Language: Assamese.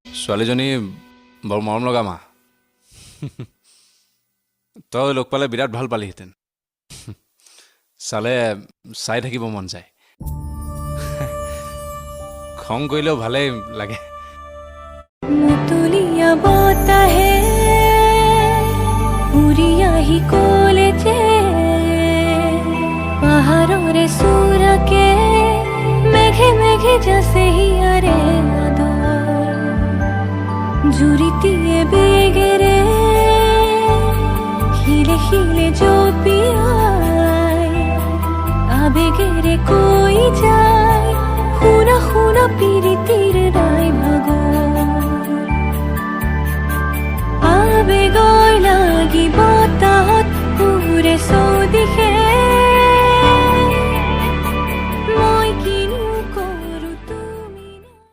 ছোৱালীজনী বৰ মৰম লগা মা তই লগ পালে বিৰাট ভাল পালিহেঁতেন চালে চাই থাকিব মন যায় খং কৰিলেও ভালেই লাগে মুতুলিয়া বতাহে উৰি আহি কলেজে পাহাৰৰে সুৰকে মেঘে মেঘে যাছে হিয়াৰে আদৰ জুৰিটিয়ে বেগেৰে হিলে হিলে জপিয়াই আবেগেৰে কৈ যায় শুনা শুনা পিৰিতিৰ নাই ভাগৰ আবেগৰ লাগিব